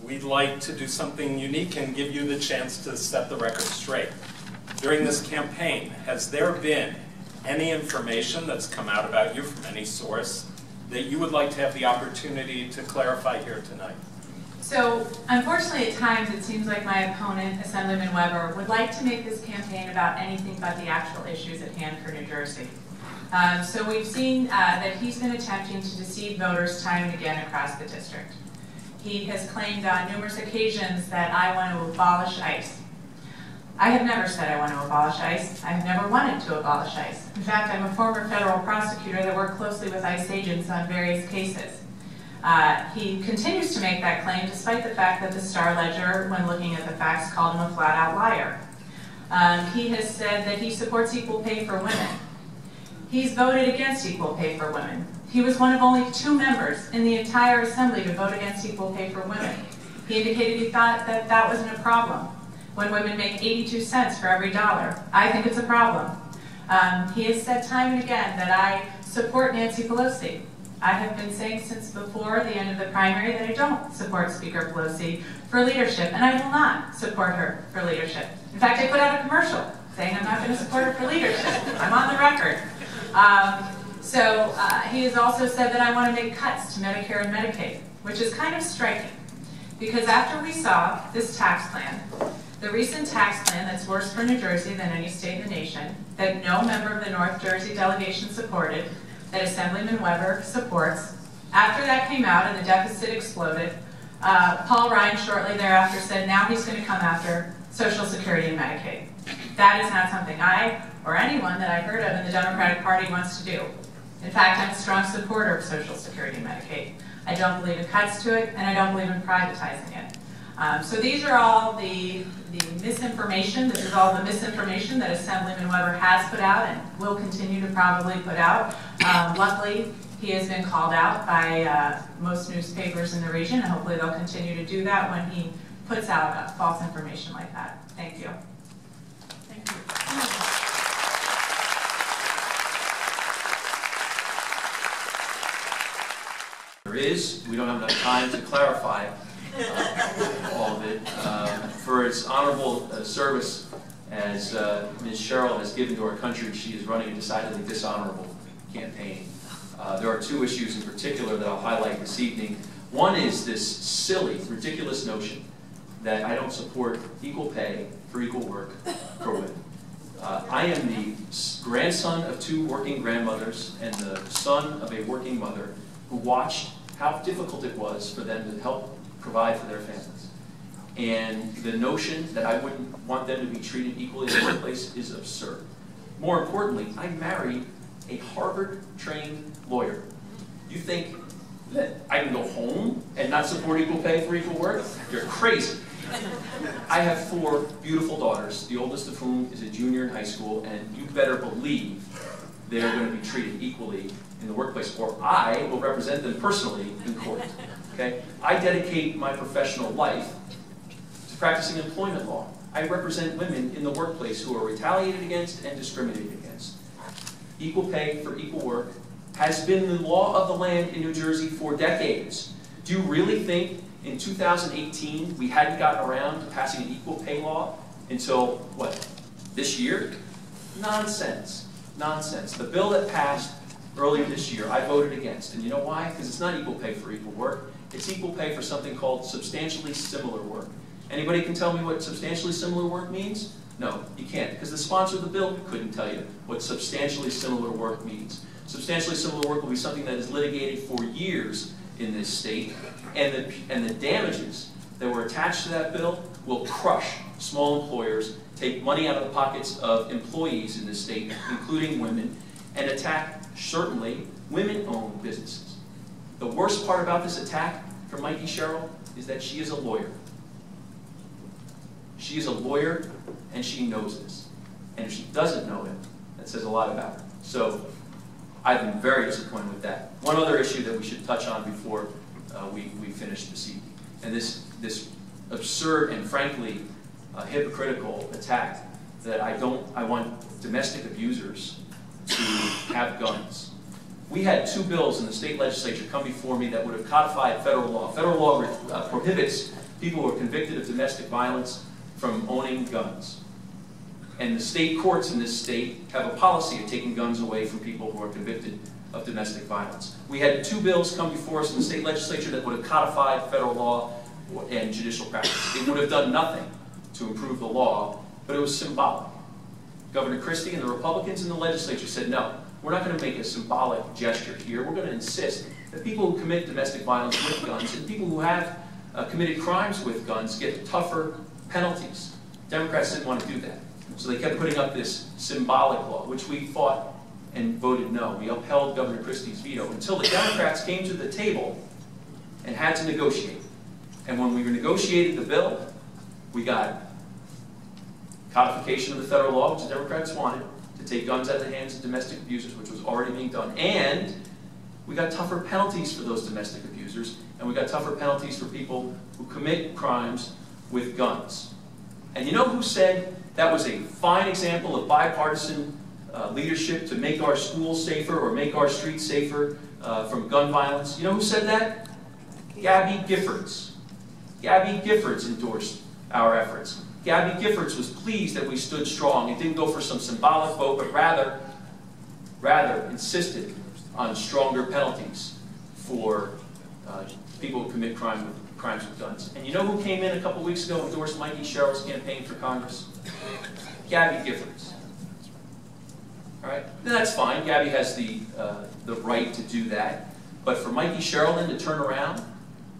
we'd like to do something unique and give you the chance to set the record straight. During this campaign, has there been any information that's come out about you from any source that you would like to have the opportunity to clarify here tonight? So, unfortunately, at times it seems like my opponent, Assemblyman Weber, would like to make this campaign about anything but the actual issues at hand for New Jersey. So we've seen that he's been attempting to deceive voters time and again across the district. He has claimed on numerous occasions that I want to abolish ICE. I have never said I want to abolish ICE. I have never wanted to abolish ICE. In fact, I'm a former federal prosecutor that worked closely with ICE agents on various cases. He continues to make that claim despite the fact that the Star-Ledger, when looking at the facts, called him a flat-out liar. He has said that he supports equal pay for women. He's voted against equal pay for women. He was one of only 2 members in the entire Assembly to vote against equal pay for women. He indicated he thought that that wasn't a problem. When women make 82 cents for every dollar, I think it's a problem. He has said time and again that I support Nancy Pelosi. I have been saying since before the end of the primary that I don't support Speaker Pelosi for leadership, and I will not support her for leadership. In fact, I put out a commercial saying I'm not going to support her for leadership. I'm on the record. He has also said that I want to make cuts to Medicare and Medicaid, which is kind of striking, because after we saw this tax plan, the recent tax plan that's worse for New Jersey than any state in the nation, that no member of the North Jersey delegation supported, that Assemblyman Weber supports, after that came out and the deficit exploded, Paul Ryan shortly thereafter said now he's going to come after Social Security and Medicaid. That is not something I, or anyone that I've heard of in the Democratic Party, wants to do. In fact, I'm a strong supporter of Social Security and Medicaid. I don't believe in cuts to it, and I don't believe in privatizing it. So these are all the misinformation. This is all the misinformation that Assemblyman Weber has put out and will continue to probably put out. Luckily, he has been called out by most newspapers in the region, and hopefully they'll continue to do that when he puts out false information like that. Thank you. Thank you. We don't have enough time to clarify all of it. For its honorable service as Ms. Sherrill has given to our country, she is running a decidedly dishonorable campaign. There are 2 issues in particular that I'll highlight this evening. One is this silly, ridiculous notion that I don't support equal pay for equal work for women. I am the grandson of 2 working grandmothers and the son of a working mother who watched how difficult it was for them to help provide for their families. And the notion that I wouldn't want them to be treated equally in the workplace is absurd. More importantly, I married a Harvard-trained lawyer. You think that I can go home and not support equal pay for equal work? You're crazy. I have 4 beautiful daughters, the oldest of whom is a junior in high school, and you better believe they're going to be treated equally in the workplace, or I will represent them personally in court. Okay? I dedicate my professional life to practicing employment law. I represent women in the workplace who are retaliated against and discriminated against. Equal pay for equal work has been the law of the land in New Jersey for decades. Do you really think in 2018 we hadn't gotten around to passing an equal pay law until, what, this year? Nonsense. Nonsense. The bill that passed earlier this year, I voted against. And you know why? Because it's not equal pay for equal work. It's equal pay for something called substantially similar work. Anybody can tell me what substantially similar work means? No, you can't, because the sponsor of the bill couldn't tell you what substantially similar work means. Substantially similar work will be something that is litigated for years in this state, and the damages that were attached to that bill will crush small employers, take money out of the pockets of employees in this state, including women, and attack, certainly, women-owned businesses. The worst part about this attack for Mikie Sherrill is that she is a lawyer. She is a lawyer, and she knows this. And if she doesn't know it, that says a lot about her. So I've been very disappointed with that. One other issue that we should touch on before we finish this evening, and this absurd and frankly hypocritical attack that I want domestic abusers to have guns. We had 2 bills in the state legislature come before me that would have codified federal law. Federal law prohibits people who are convicted of domestic violence from owning guns. And the state courts in this state have a policy of taking guns away from people who are convicted of domestic violence. We had 2 bills come before us in the state legislature that would have codified federal law and judicial practice. It would have done nothing to improve the law, but it was symbolic. Governor Christie and the Republicans in the legislature said, no, we're not going to make a symbolic gesture here. We're going to insist that people who commit domestic violence with guns and people who have committed crimes with guns get tougher penalties. Democrats didn't want to do that. So they kept putting up this symbolic law, which we fought and voted no. We upheld Governor Christie's veto until the Democrats came to the table and had to negotiate. And when we negotiated the bill, we got codification of the federal law, which the Democrats wanted, to take guns out of the hands of domestic abusers, which was already being done. And we got tougher penalties for those domestic abusers, and we got tougher penalties for people who commit crimes with guns. And you know who said that was a fine example of bipartisan leadership to make our schools safer or make our streets safer from gun violence? You know who said that? Gabby Giffords. Gabby Giffords endorsed our efforts. Gabby Giffords was pleased that we stood strong and didn't go for some symbolic vote, but rather insisted on stronger penalties for people who commit crimes with guns. And you know who came in a couple weeks ago and endorsed Mikie Sherrill's campaign for Congress? Gabby Giffords. All right, now, that's fine. Gabby has the right to do that. But for Mikie Sherrill then to turn around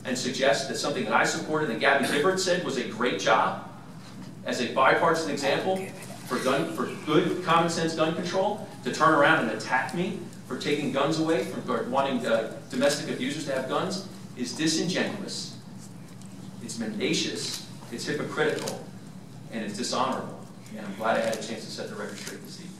and suggest that something that I supported and Gabby Giffords said was a great job as a bipartisan example for good common sense gun control, to turn around and attack me for taking guns away, for wanting domestic abusers to have guns, is disingenuous. It's mendacious, it's hypocritical, and it's dishonorable. And I'm glad I had a chance to set the record straight this evening.